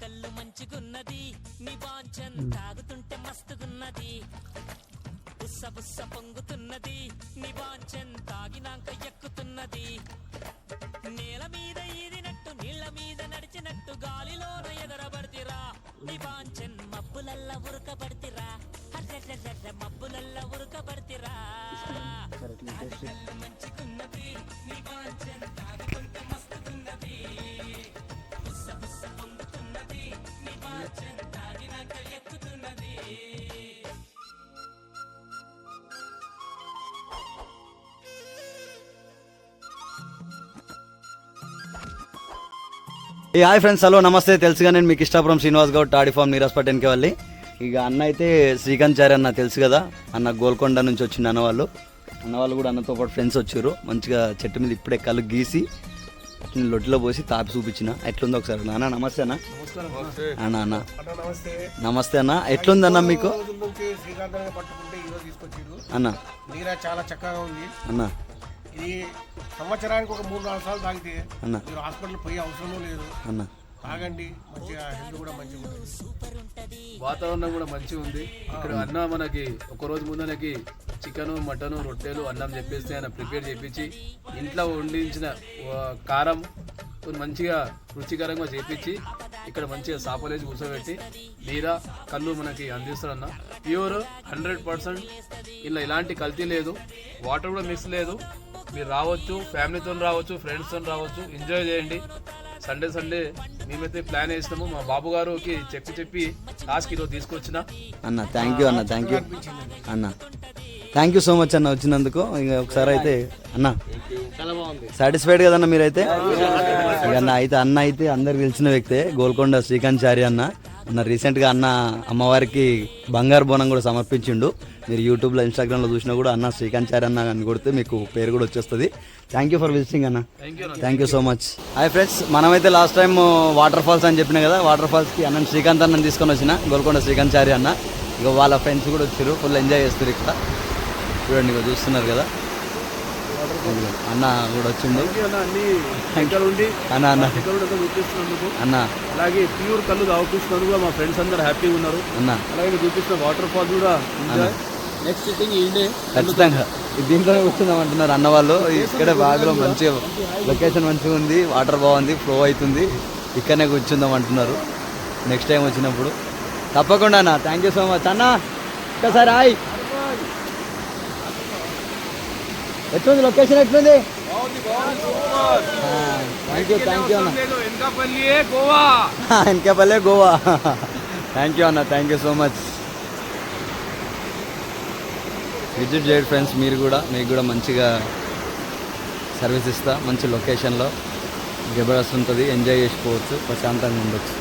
కళ్ళు మంచిగున్నది నీ బాంచన్ తాగుతుంటే మస్తుగున్నది బుస్స బుస్స పొంగుతున్నది నీ బాంచన్ తాగినాక ఎక్కుతున్నది నేల మీద ఈదినట్టు నీళ్ల మీద నడిచినట్టు గాలిలోన ఎగరబడితిరా నీ బాంచన్ మబ్బులల్ల ఉరకబడితిరా అర్రెర్రెర్రె మబ్బులల్ల ఉరకబడితిరా కళ్ళు మంచిగున్నది నీ బాంచన్ తాగుతుంటే మస్తుగున్నది బుస్స బుస్స పొంగుతున్నది నీ బాంచన్ తాగినాక ఎక్కుతున్నది. హాయ్ ఫ్రెండ్స్, హలో నమస్తే. తెలుసుగా నేను మీకు ఇష్టాపురం శ్రీనివాస్ గౌడ్ టాడీ ఫామ్ నీరాజ్పేటకి వెళ్ళి ఇక అన్న అయితే శ్రీకాంత్ చారి అన్న తెలుసు కదా, అన్న గోల్కొండ నుంచి వచ్చింది అన్న వాళ్ళు కూడా అన్నతో పాటు ఫ్రెండ్స్ వచ్చారు. మంచిగా చెట్టు మీద ఇప్పుడే కళ్ళు గీసి లొడ్లో పోసి తాపి చూపించిన. ఎట్లుంది ఒకసారి నాన్న? నమస్తే అన్న. అన్న అన్న నమస్తే అన్న. ఎట్లుంది అన్న మీకు? అన్న చాలా చక్కగా ఉంది అన్న. ఇది సంవత్సరానికి ఒక 3-4 సార్లు తాగితే అన్న మీరు హాస్పిటల్ పోయే అవసరం లేదు. అన్న తాగండి, మంచిగా హెల్త్ కూడా మంచిగా ఉంటుంది. వాతావరణం కూడా మంచిగా ఉంది. ఇక్కడ అన్న మనకి ఒక రోజు ముందనకి చికెన్, మటన్, రొట్టెలు, అన్నం చెప్పేస్తే ఆయన ప్రిపేర్ చేపించి ఇంట్లో వండించిన కారం మంచిగా రుచికరంగా చేపించి ఇక్కడ మంచిగా సాపలేసి కూర్చోబెట్టి నీరా కళ్ళు మనకి అందిస్తారన్న. ప్యూర్ 100%. ఇలా ఎలాంటి కల్తీ లేదు, వాటర్ కూడా మిక్స్ లేదు. మీరు రావచ్చు, ఫ్యామిలీతో రావచ్చు, ఫ్రెండ్స్తో రావచ్చు, ఎంజాయ్ చేయండి. సండే మేమైతే ప్లాన్ వేసినాము. మా బాబు గారికి చెప్పి లాస్ట్కి ఈరోజు తీసుకొచ్చిన అన్న. థ్యాంక్ యూ అన్న, థ్యాంక్ యూ అన్న, థ్యాంక్ యూ సో మచ్ అన్న వచ్చినందుకు. ఇంకా ఒకసారి అయితే అన్న సాటిస్ఫైడ్ కదన్న మీరైతే? అన్న అయితే అందరికి తెలిసిన వ్యక్తే, గోల్కొండ శ్రీకాంత్ చారి అన్న. రీసెంట్గా అన్న అమ్మవారికి బంగారు బోనం కూడా సమర్పించిండు. మీరు యూట్యూబ్లో, ఇన్స్టాగ్రామ్లో చూసినా కూడా అన్న శ్రీకాంత్ చారి అన్న అని కొడితే మీకు పేరు కూడా వచ్చేస్తుంది. థ్యాంక్ యూ ఫర్ విజిటింగ్ అన్న. Thank you so much. Hi friends, మనమైతే లాస్ట్ టైం వాటర్ ఫాల్స్ అని చెప్పినా కదా, వాటర్ ఫాల్స్కి అన్న శ్రీకాంత్ అన్న తీసుకొని వచ్చిన, గోల్కొండ శ్రీకాంత్ చారి అన్న. ఇక వాళ్ళ ఫ్రెండ్స్ కూడా వచ్చారు, ఫుల్ ఎంజాయ్ చేస్తారు ఇక్కడ. చూడండి, ఇక చూస్తున్నారు కదా, అన్న కూడా వచ్చిండు. అన్న అలాగే ప్యూర్ కళ్ళు తాగుతున్నందుకు కూడా మా ఫ్రెండ్స్ అందరూ హ్యాపీగా ఉన్నారు అన్న. అలాగే చూపిస్తున్న వాటర్ ఫాల్ కూడా నెక్స్ట్ సిట్టింగ్ ఈడే ఖచ్చితంగా దీంట్లోనే కూర్చుందాం అంటున్నారు అన్న వాళ్ళు. ఇక్కడే బాగా మంచిగా లొకేషన్ మంచిగా ఉంది, వాటర్ బాగుంది, ఫ్లో అవుతుంది, ఇక్కడనే కూర్చుందాం అంటున్నారు. నెక్స్ట్ టైం వచ్చినప్పుడు తప్పకుండా అన్న. థ్యాంక్ యూ సో మచ్ అన్న. ఒక్కసారి హాయ్. ఎట్లుంది లొకేషన్? ఎట్లుంది? థ్యాంక్ యూ అన్న. వెనకపల్లె గోవా. థ్యాంక్ యూ అన్న, thank you so much. Visit చేయండి ఫ్రెండ్స్, మీరు కూడా, మీకు కూడా మంచిగా సర్వీస్ ఇస్తా. మంచి లొకేషన్లో జబర్దస్త్ ఉంటుంది, ఎంజాయ్ చేసుకోవచ్చు, ప్రశాంతంగా ఉండొచ్చు.